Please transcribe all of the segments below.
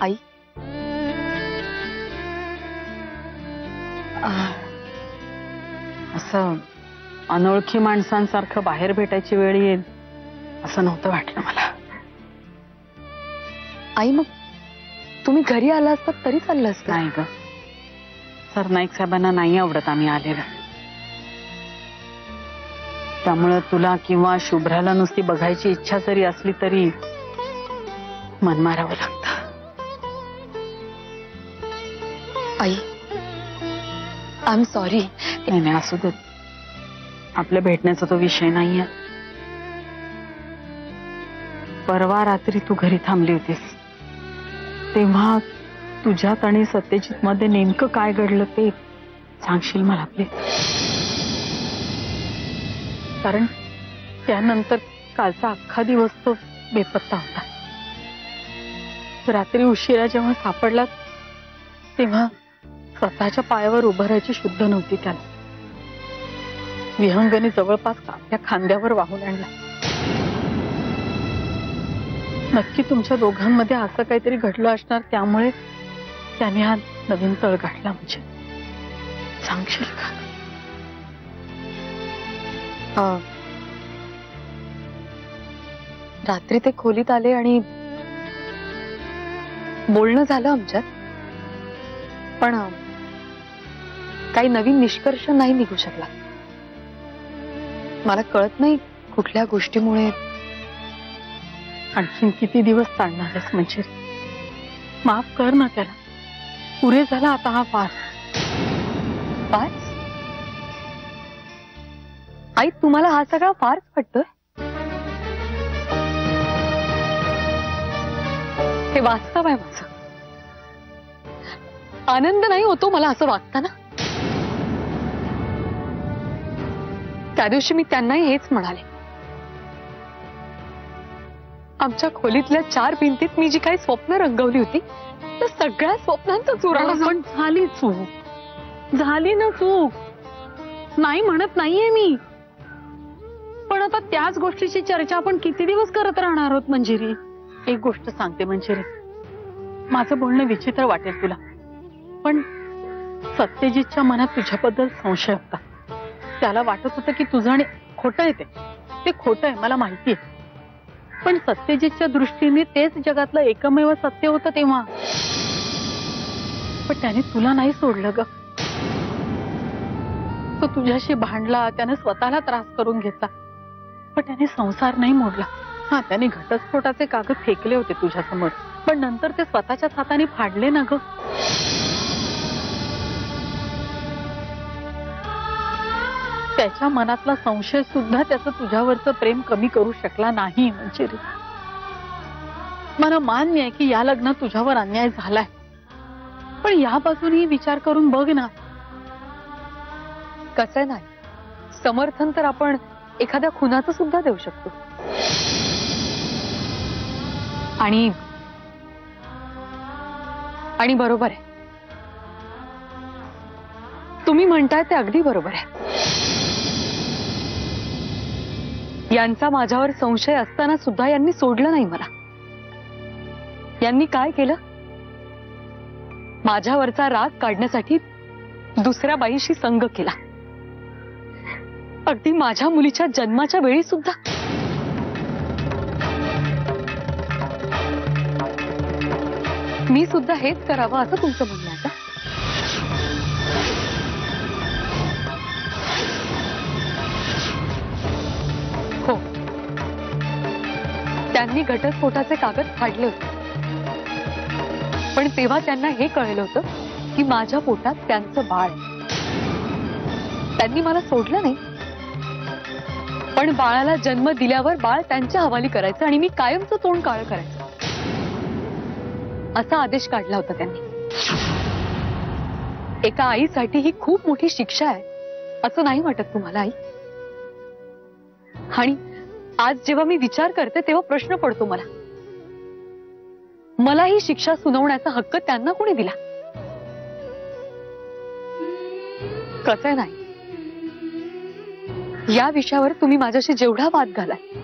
आई असं अनोळखी माणसांसारखं बाहेर भेटायची वेळ येईल असं नव्हतं वाटलं मला. आई मग तुम्ही घरी आला असतात तरी चाललं असतं. नाही ग, सरनाईक साहेबांना नाही आवडत आम्ही आलेलं. त्यामुळे तुला किंवा शुभ्राला नुसती बघायची इच्छा जरी असली तरी मन मारावं लागतं. आई आय एम सॉरी. नाही नाही असू देत, आपल्या भेटण्याचा तो विषय नाहीये. परवा रात्री तू घरी थांबली होतीस तेव्हा तुझ्यात आणि सत्यजित मध्ये नेमकं काय घडलं ते सांगशील मला प्लीज? कारण त्यानंतर कालचा अख्खा दिवस तो बेपत्ता होता. रात्री उशिरा जेव्हा सापडला तेव्हा स्वतःच्या पायावर उभं राहायची शुद्ध नव्हती त्याला. विहंगने जवळपास आपल्या खांद्यावर वाहून आणला. नक्की तुमच्या दोघांमध्ये असं काहीतरी घडलं असणार, त्यामुळे त्याने हा नवीन तळ गाठला. म्हणजे सांगशील का? रात्री ते खोलीत आले आणि बोलणं झालं आमच्यात, पण काही नवीन निष्कर्ष नाही निघू शकला. मला कळत नाही कुठल्या गोष्टीमुळे. आणखीन किती दिवस चालणारच? म्हणजे माफ कर ना त्याला, पुरे झाला आता हा फास. फार्स? आई तुम्हाला हा सगळा फार्स वाटतोय? हे वास्तव आहे माझं. आनंद नाही होतो मला असं वागताना. त्या दिवशी मी त्यांनाही हेच म्हणाले. आमच्या खोलीतल्या 4 भिंतीत मी जी काही स्वप्न रंगवली होती त्या सगळ्या स्वप्नांचा चुराडा. पण झाली चूक, झाली ना चूक, नाही म्हणत नाहीये मी. पण आता त्याच गोष्टीची चर्चा आपण किती दिवस करत राहणार आहोत? मंजिरी, एक गोष्ट सांगते मंजिरी, माझं बोलणं विचित्र वाटेल तुला, पण सत्यजितच्या मनात तुझ्याबद्दल संशय होता. त्याला वाटत होतं की तुझं आणि खोटं आहे, ते खोटं आहे मला माहितीये. पण सत्यजितच्या दृष्टीने तेच जगातलं एकमेव सत्य होतं तेव्हा. पण त्याने तुला नाही सोडलं ग. तो तुझ्याशी भांडला, त्याने स्वतःला त्रास करून घेतला, पण त्याने संसार नाही मोडला. हा, त्याने घटस्फोटाचे कागद फेकले होते तुझ्यासमोर, पण नंतर ते स्वतःच्याच हाताने फाडले ना ग. त्याच्या मनातला संशय सुद्धा त्याचं तुझ्यावरचं प्रेम कमी करू शकला नाही. म्हणजे मला मान्य आहे की या लग्नात तुझ्यावर अन्याय झालाय, पण या बाजूनही विचार करून बघ ना. कसं नाही, समर्थन तर आपण एखाद्या खुनाचं सुद्धा देऊ शकतो. आणि बरोबर आहे, तुम्ही म्हणताय ते अगदी बरोबर आहे. यांचा माझ्यावर संशय असताना सुद्धा यांनी सोडलं नाही मला. यांनी काय केलं? माझ्यावरचा राग काढण्यासाठी दुसऱ्या बाईशी संग केला. अगदी माझ्या मुलीच्या जन्माच्या वेळी सुद्धा. मी सुद्धा हेच करावं असं तुमचं म्हणणं आहे का? हो, त्यांनी घटस्फोटाचे कागद फाडले होते, पण तेव्हा त्यांना हे कळलं होतं की माझ्या पोटात त्यांचं बाळ आहे. त्यांनी मला सोडलं नाही, पण बाळाला जन्म दिल्यावर बाळ त्यांच्या हवाली करायचं आणि मी कायमचं तोंड काळं करायचं असा आदेश काढला होता त्यांनी. एका आईसाठी ही खूप मोठी शिक्षा आहे असं नाही वाटत तुम्हाला आई? आणि आज जेव्हा मी विचार करते तेव्हा प्रश्न पडतो मला ही शिक्षा सुनावण्याचा हक्क त्यांना कोणी दिला? कसं नाही, या विषयावर तुम्ही माझ्याशी जेवढा वाद घालाय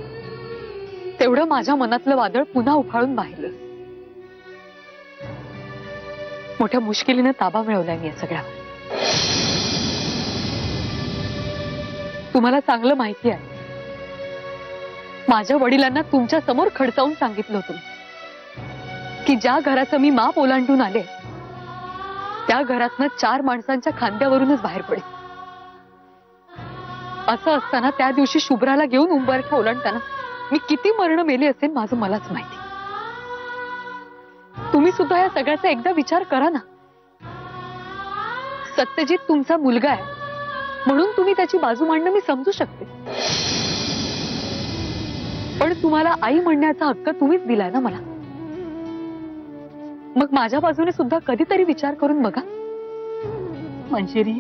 तेवढं माझ्या मनातलं वादळ पुन्हा उफाळून बाहेर येईल. मोठ्या मुश्किलीने ताबा मिळवलाय मी या सगळ्यावर. तुम्हाला चांगलं माहिती आहे, माझ्या वडिलांना तुमच्या समोर खडसावून सांगितलं होतं की ज्या घराचं मी माप ओलांडून आले त्या घरातनं 4 माणसांच्या खांद्यावरूनच बाहेर पडेल. असं असताना त्या दिवशी शुभ्राला घेऊन उंबरठा ओलांडताना मी किती मरण मेले असेल माझं मलाच माहिती. तुम्ही सुद्धा या सगळ्याचा एकदा विचार करा ना. सत्यजित तुमचा मुलगा आहे म्हणून तुम्ही त्याची बाजू मांडणं मी समजू शकते, पण तुम्हाला आई म्हणण्याचा हक्क तुम्हीच दिलाय ना मला. मग माझ्या बाजूने सुद्धा कधीतरी विचार करून बघा. मंजिरी,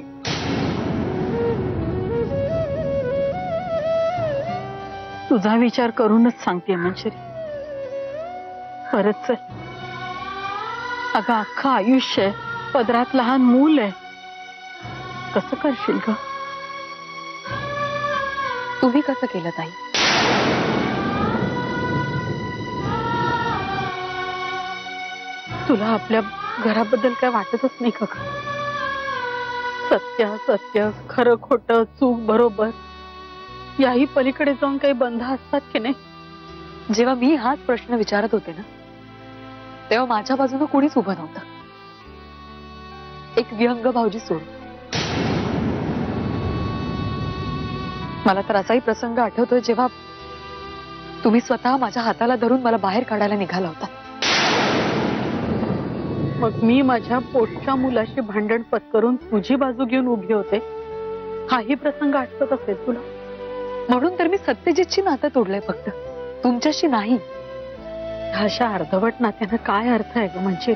तुझा विचार करूनच सांगते मंजिरी. परत चल. अगं अख्खं आयुष्य आहे, पदरात लहान मूल आहे, कसं करशील ग? तुम्ही कसं केलं ताई? तुला आपल्या घराबद्दल काय वाटतच नाही का? सत्य सत्य, खरं खोटं, चूक बरोबर याही पलीकडे जाऊन काही बंध असतात की नाही? जेव्हा मी हाच प्रश्न विचारत होते ना तेव्हा माझ्या बाजूने कोणीच उभं नव्हतं, एक विहंग भाऊजी सोडून. मला तर असाही प्रसंग आठवतोय जेव्हा तुम्ही स्वतः माझ्या हाताला धरून मला बाहेर काढायला निघाला होता. मग मी माझ्या पोटच्या मुलाशी भांडण पत्करून तुझी बाजू घेऊन उभी होते, हाही प्रसंग आठवत असेल तुला. म्हणून तर मी सत्यजितची नातं तोडलंय, फक्त तुमच्याशी नाही. अशा अर्धवट नात्यानं काय अर्थ आहे ग? म्हणजे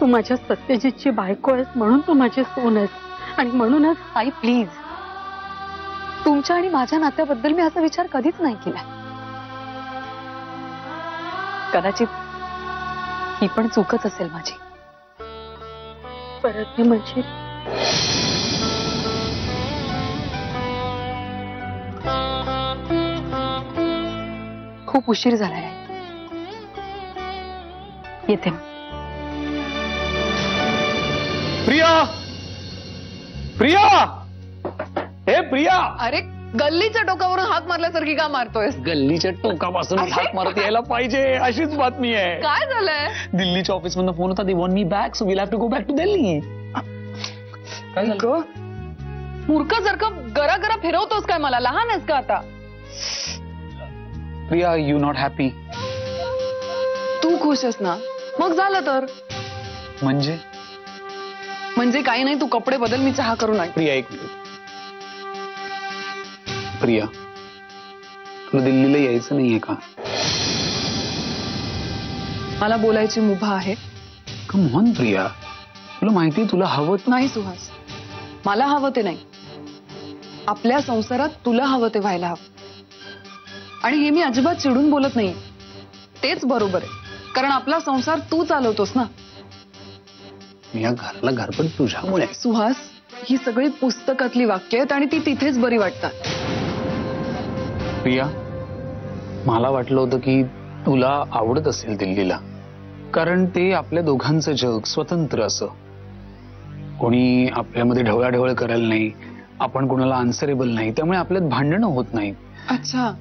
तू माझ्या सत्यजितची बायको आहेस म्हणून तू माझी सून आहेस, आणि म्हणूनच. आई प्लीज, तुमच्या आणि माझ्या नात्याबद्दल मी असा विचार कधीच नाही केला. कदाचित ही पण चूकच असेल माझी. परत मी म्हणजे खूप उशीर झालाय, येते. प्रिया, प्रिया, हे प्रिया. अरे गल्लीच्या टोकावरून हात मारल्यासारखी का मारतोयस? गल्लीच्या टोकापासून हात मारत यायला पाहिजे अशीच बातमी आहे. काय झालंय? दिल्लीच्या ऑफिस मधून फोन होता, they want me back, so we'll have to go back to Delhi. काय झालं? मूर्ख जर का गरा गरा फिरवतोस काय? मला लहान आहेस का आता? Priya, you not happy? तू खुश आहेस ना, मग झालं तर. म्हणजे काही नाही, तू कपडे बदल, मी चहा करून आण. प्रिया एक मिनिट. प्रिया, तुला दिल्लीला यायचं नाहीये का? मला बोलायची मुभा आहे. कम ऑन प्रिया, तुला माहिती तुला हवं नाही सुहास, मला हवं ते नाही. आपल्या संसारात तुला हवं ते व्हायला हवं. आणि हे मी अजिबात चिडून बोलत नाही, तेच बरोबर आहे, कारण आपला संसार तू चालवतोस ना. या घराला घरपण तुझ्यामुळे. सुहास, ही सगळी पुस्तकातली वाक्य आहेत आणि ती तिथेच बरी वाटतात. प्रिया, मला वाटलं होतं की तुला आवडत असेल दिल्लीला, कारण ते आपल्या दोघांचं जग, स्वतंत्र असं. कोणी आपल्यामध्ये ढवळाढवळ करायला नाही, आपण कोणाला आन्सरेबल नाही, त्यामुळे आपल्यात भांडणं होत नाही. अच्छा,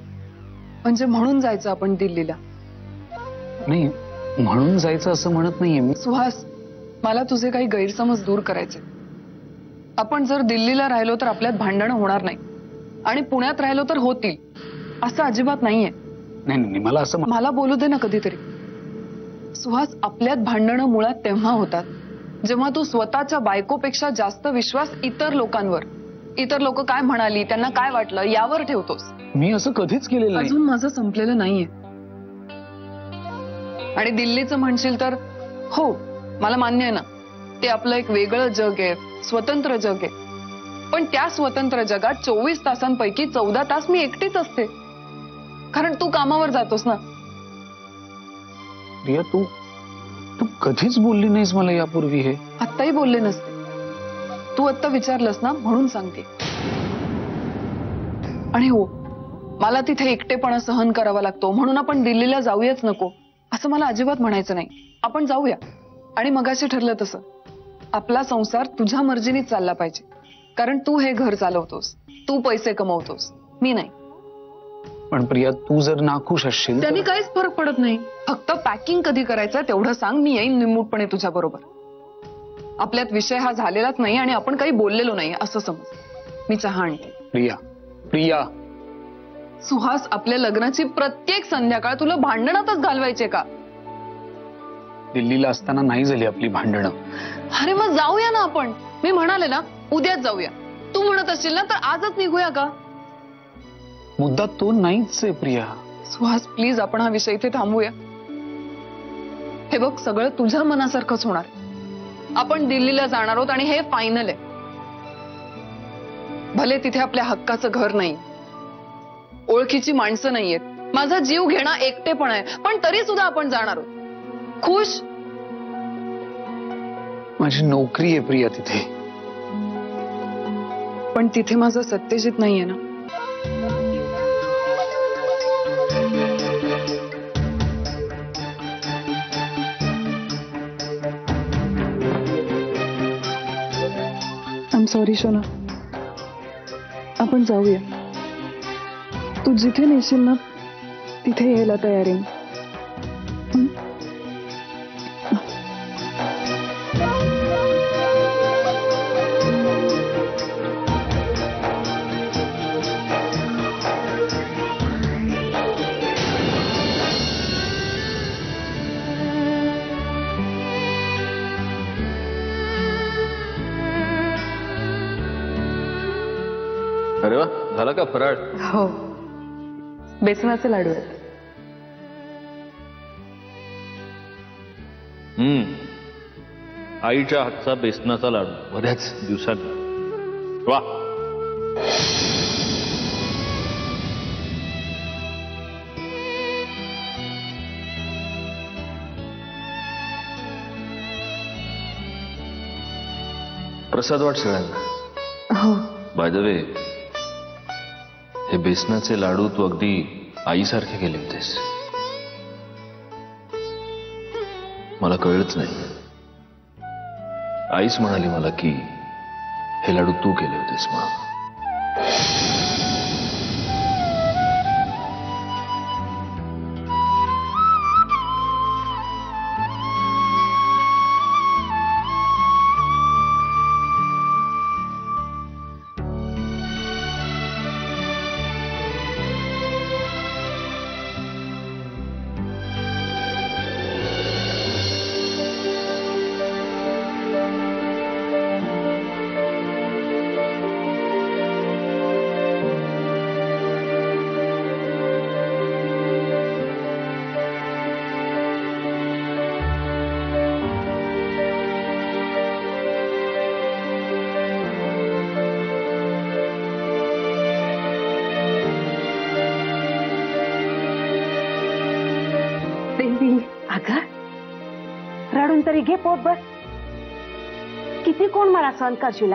म्हणजे म्हणून जायचं आपण दिल्लीला? नाही, म्हणून जायचं असं म्हणत नाहीये मी. सुहास, मला तुझे काही गैरसमज दूर करायचे. आपण जर दिल्लीला राहिलो तर आपल्यात भांडणं होणार नाही, आणि पुण्यात राहिलो तर होतील, असं अजिबात नाहीये. नाही, मला असं मला बोलू दे ना कधीतरी. सुहास, आपल्यात भांडणं मुळात तेव्हा होतात जेव्हा तू स्वतःच्या बायकोपेक्षा जास्त विश्वास इतर लोकांवर, इतर लोक काय म्हणाली, त्यांना काय वाटलं यावर ठेवतोस. मी असं कधीच केलेलं नाही. अजून माझं संपलेलं नाहीये. आणि दिल्लीचं म्हणशील तर हो, मला मान्य आहे ना, ते आपलं एक वेगळं जग आहे, स्वतंत्र जग आहे. पण त्या स्वतंत्र जगात 24 तासांपैकी 14 तास मी एकटीच असते, कारण तू कामावर जातोस ना. प्रिया, तू कधीच बोलली नाहीस मला यापूर्वी हे. आत्ताही बोलले नसते. तू आत्ता विचारलंस ना म्हणून सांगते. आणि हो, मला तिथे एकटेपणा सहन करावा लागतो म्हणून आपण दिल्लीला जाऊयाच नको असं मला अजिबात म्हणायचं नाही. आपण जाऊया, आणि मगाशी ठरलं तसं आपला संसार तुझ्या मर्जीनेच चालला पाहिजे, कारण तू हे घर चालवतोस, तू पैसे कमवतोस, मी नाही. पण प्रिया तू जर नाखुश असशील त्यांनी काहीच फरक पडत नाही. फक्त पॅकिंग कधी करायचं तेवढं सांग, मी येईन निमूटपणे तुझ्या बरोबर. आपल्यात विषय हा झालेलाच नाही आणि आपण काही बोललेलो नाही असं समज. मी चहा आणते. प्रिया प्रिया सुहास, आपल्या लग्नाची प्रत्येक संध्याकाळ तुला भांडणातच घालवायचे का? दिल्लीला असताना नाही झाली आपली भांडणं. अरे मग जाऊया ना आपण. मी म्हणाले ना उद्याच जाऊया. तू म्हणत असशील ना तर आजच निघूया का? मुद्दा तो नाहीच आहे प्रिया. सुहास प्लीज, आपण हा विषय इथे थांबूया. हे बघ, सगळं तुझ्या मनासारखंच होणार. आपण दिल्लीला जाणार आहोत आणि हे फायनल आहे. भले तिथे आपल्या हक्काचं घर नाही, ओळखीची माणसं नाहीयेत, माझा जीव घेणं एकटेपण आहे, पण तरी सुद्धा आपण जाणार आहोत. खुश? माझी नोकरी आहे प्रिया तिथे. पण तिथे माझं सत्यजित नाहीये ना. आय एम सॉरी शोना, आपण जाऊया. तू जिथे नेशील ना तिथे यायला तयार आहे. अरे वा, झाला का फराळ? हो, बेसनाचे लाडू आहेत. आईच्या हातचा बेसनाचा लाडू बऱ्याच दिवसात. वा. प्रसाद वाट सगळ्यांना. हो. बाय द वे, हे बेसनाचे लाडू तू अगदी आईसारखे केले होतेस. मला कळलंच नाही. आईच म्हणाली मला की हे लाडू तू केले होतेस म्हणून. अगं, रडून तरी घे पोट बस. किती कोण मला सहन करशील?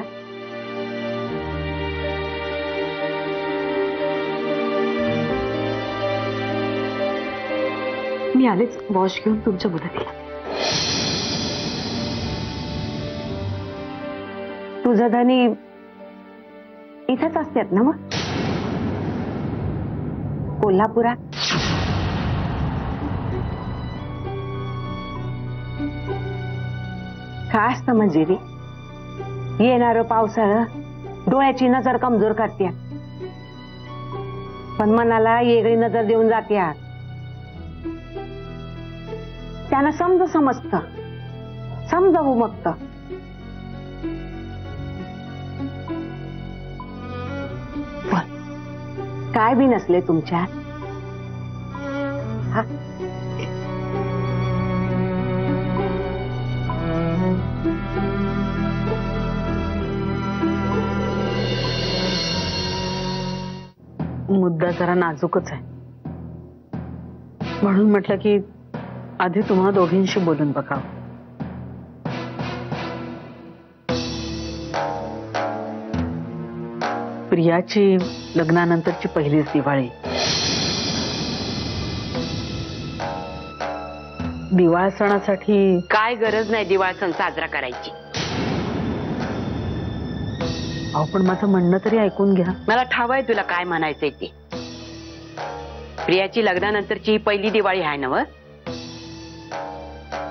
मी आलेच वॉश घेऊन तुमच्या मदतीला. तुझं धनी इथेच असतात ना मग? कोल्हापुरात? काय असतं मंजिरी, येणारं पावसाळं डोळ्याची नजर कमजोर करते, पण मनाला वेगळी नजर देऊन जाते. त्यांना समजत, समजावू मग. काय बी नसले तुमच्यात. हा, मुद्दा जरा नाजूकच आहे, म्हणून म्हटलं की आधी तुम्हा दोघींशी बोलून बघावं. प्रियाची लग्नानंतरची पहिलीच दिवाळी. दिवाळ सणासाठी काय गरज नाही दिवाळ सण साजरा करायची. अहो पण माझं म्हणणं तरी ऐकून घ्या. मला ठाव आहे तुला काय म्हणायचंय ते. प्रियाची लग्नानंतरची ही पहिली दिवाळी आहे ना व?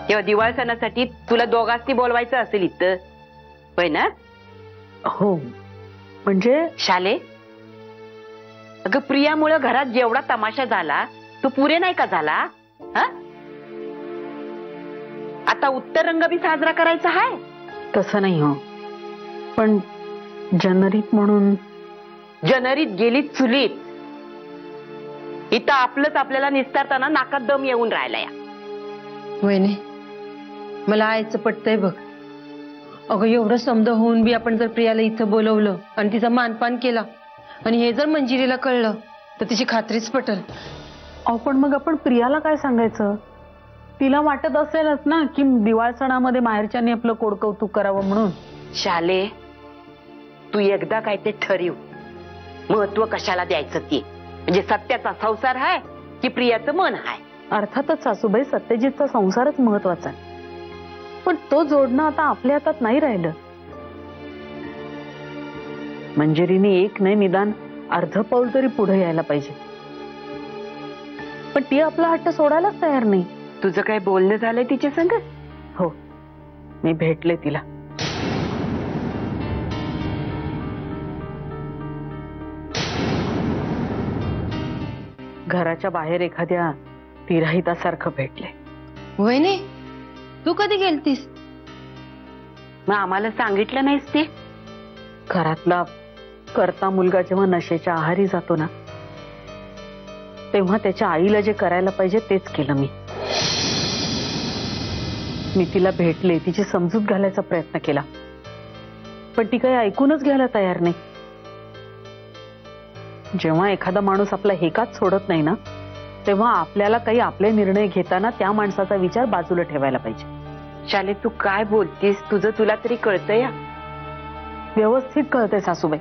तेव्हा दिवाळी सणासाठी तुला दोघांनी बोलवायचं असेल इथं, होय ना? हो म्हणजे शाले, अगं प्रियामुळे घरात जेवढा तमाशा झाला तो पुरे नाही का झाला? हा, आता उत्तर रंग बी साजरा करायचा आहे. तसं नाही हो, पण जनरीत म्हणून. जनरीत गेली चुलीत. इथं आपलंच आपल्याला निस्तारताना नाकात दम येऊन राहिला या. वहिनी, मला आईचं पटतंय बघ. अगं एवढं समज होऊन बी आपण जर प्रियाला इथं बोलवलं आणि तिचा मानपान केला आणि हे जर मंजिरीला कळलं तर तिची खात्रीच पटल. अहो पण मग आपण प्रियाला काय सांगायचं? तिला वाटत असेलच ना की दिवाळ सणामध्ये माहेरच्यांनी आपलं कोड कौतुक करावं म्हणून. शाले, तू एकदा काय ते ठरव, महत्व कशाला द्यायचं ते. म्हणजे सत्याचा संसार आहे की प्रियाचं मन आहे? अर्थातच सासूबाई, सत्यजितचा संसारच महत्वाचा आहे, पण तो जोडणं आता आपल्या हातात नाही राहिलं. मंजिरीने एक नाही निदान अर्ध पाऊल तरी पुढे यायला पाहिजे, पण ती आपला हट्ट सोडायलाच तयार नाही. तुझं काय बोलणं झालंय तिच्या संग? हो, मी भेटले तिला. घराच्या बाहेर एखाद्या तिराहितासारखं भेटले. वहिनी, तू कधी गेलतीस? मग आम्हाला सांगितलं नाहीस ते? घरातला करता मुलगा जेव्हा नशेच्या आहारी जातो ना, तेव्हा त्याच्या आईला जे करायला पाहिजे तेच केलं मी. मी तिला भेटले, तिची समजूत घालायचा प्रयत्न केला, पण ती काही ऐकूनच घ्यायला तयार नाही. जेव्हा एखादा माणूस आपला हेकाच सोडत नाही ना, तेव्हा आपल्याला काही आपले निर्णय घेताना त्या माणसाचा विचार बाजूला ठेवायला पाहिजे. शाले, तू काय बोलतीस? तुझं तुला तरी कळतंय? व्यवस्थित कळते सासूबाई,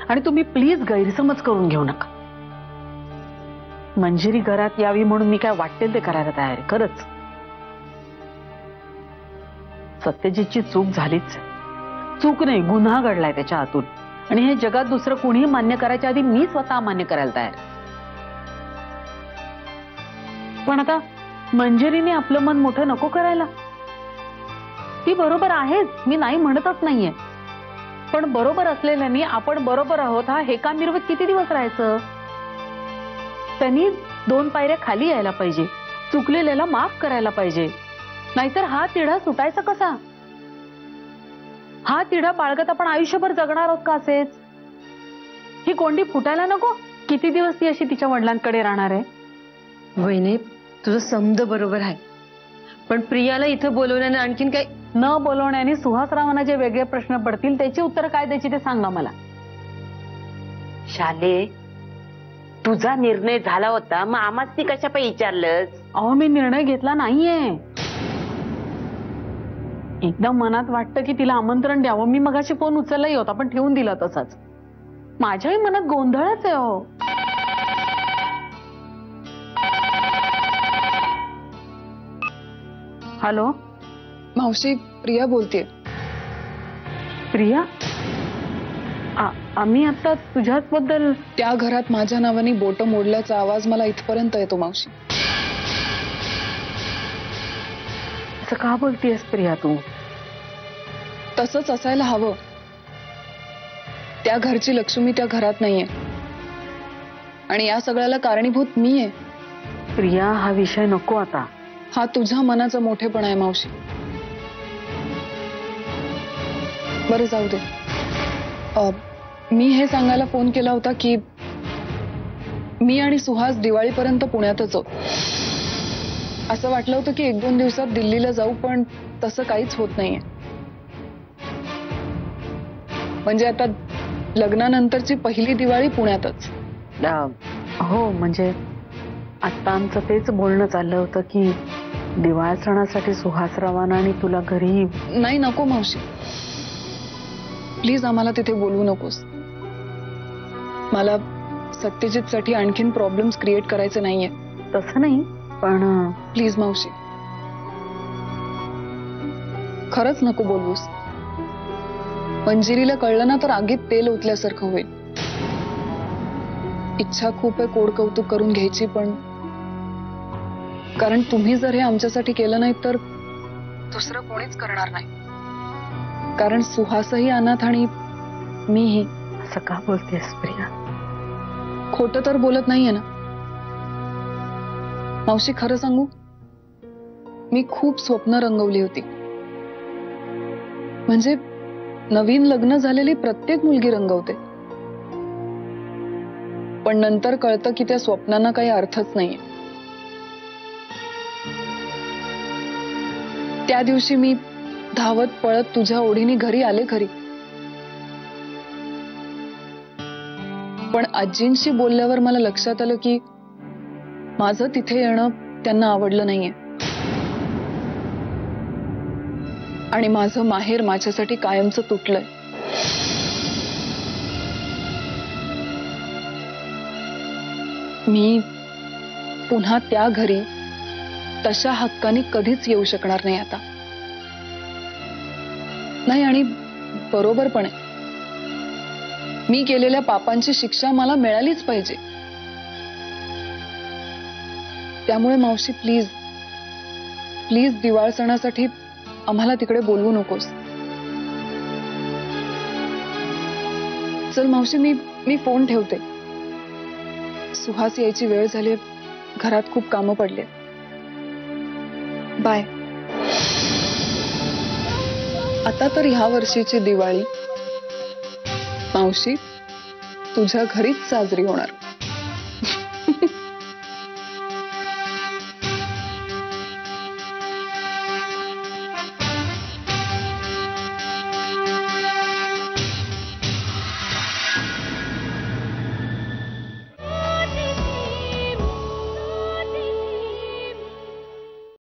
आणि तुम्ही प्लीज गैरसमज करून घेऊ नका. मंजिरी घरात यावी म्हणून मी काय वाटेल ते करायला तयार आहे, खरंच. सत्यजितची चूक झालीच. चूक नाही, गुन्हा घडलाय त्याच्या हातून, आणि हे जगात दुसरं कोणीही मान्य करायच्या आधी मी स्वतः मान्य करायला तयार. पण आता मंजिरीने आपलं मन मोठं नको करायला. ती बरोबर आहेच, मी नाही म्हणतच नाहीये, पण बरोबर असलेल्यानी आपण बरोबर आहोत हा हेका मिरवत किती दिवस राहायचं? त्यांनी 2 पायऱ्या खाली यायला पाहिजे, चुकलेल्याला माफ करायला पाहिजे, नाहीतर हा तिढा सुटायचा कसा? हा तिढा बाळगत आपण आयुष्यभर जगणार आहोत का असेच? ही कोंडी फुटायला नको. किती दिवस ती अशी तिच्या वडिलांकडे राहणार आहे? वहिनी, तुझं समज बरोबर आहे, पण प्रियाला इथं बोलवण्याने आणखीन काय? न बोलवण्याने सुहासरावांना जे वेगळे प्रश्न पडतील त्याची उत्तर काय द्यायची ते सांगा मला. शाले, तुझा निर्णय झाला होता, मग आम्हाच ती कशा पाहिजे विचारलंस? अहो, मी निर्णय घेतला नाहीये. एकदम मनात वाटतं की तिला आमंत्रण द्यावं. मी मगाशी फोन उचललाही होता, पण ठेवून दिला तसाच. माझ्याही मनात गोंधळच आहे हो. हॅलो मावशी, प्रिया बोलतेय. प्रिया, आम्ही आता तुझ्याच बद्दल. त्या घरात माझ्या नावाने बोट मोडल्याचा आवाज मला इथपर्यंत येतो मावशी. असं का बोलतेस प्रिया तू? तसंच असायला हवं. त्या घरची लक्ष्मी त्या घरात नाहीये, आणि या सगळ्याला कारणीभूत मी आहे. प्रिया, हा विषय नको आता. हा तुझ्या मनाचा मोठेपणा आहे मावशी. बरं, जाऊ दे. मी हे सांगायला फोन केला होता की मी आणि सुहास दिवाळीपर्यंत पुण्यातच आहोत. असं वाटलं होतं की 1-2 दिवसात दिल्लीला जाऊ, पण तसं काहीच होत नाहीये. म्हणजे आता लग्नानंतरची पहिली दिवाळी पुण्यातच. हो, म्हणजे आता आमचं तेच बोलणं चाललं होतं की दिवाळ सणासाठी सुहासरावांना आणि तुला घरी. नाही, नको मावशी, प्लीज आम्हाला तिथे बोलवू नकोस. मला सत्यजितसाठी आणखीन प्रॉब्लेम्स क्रिएट करायचे नाहीये. तसं नाही, पण प्लीज मावशी, खरंच नको बोलवूस. मंजिरीला कळलं ना तर आगीत तेल ओतल्यासारखं होईल. इच्छा खूप आहे कोड कौतुक करून घ्यायची, पण कारण तुम्ही जर हे आमच्यासाठी केलं नाही तर दुसरं कोणीच करणार नाही. कारण सुहासही अनाथ आणि मीही. असं का बोलतेस प्रिया? खोटं तर बोलत नाहीये ना मावशी? खरं सांगू, मी खूप स्वप्न रंगवली होती. म्हणजे नवीन लग्न झालेली प्रत्येक मुलगी रंगवते, पण नंतर कळतं की त्या स्वप्नांना काही अर्थच नाहीये. त्या दिवशी मी धावत पळत तुझ्या ओढीने घरी आले खरी, पण आजींशी बोलल्यावर मला लक्षात आलं की माझं तिथे येणं त्यांना आवडलं नाहीये आणि माझं माहेर माझ्यासाठी कायमचं तुटलंय. मी पुन्हा त्या घरी तशा हक्काने कधीच येऊ शकणार नाही आता. नाही, आणि बरोबर पण आहे. मी केलेल्या पापांची शिक्षा मला मिळालीच पाहिजे. त्यामुळे मावशी प्लीज प्लीज दिवाळ सणासाठी आम्हाला तिकडे बोलवू नकोस. चल मावशी, मी फोन ठेवते. सुहास यायची वेळ झाली, घरात खूप कामं पडले. बाय. आता तर ह्या वर्षीची दिवाळी मावशी तुझ्या घरीच साजरी होणार.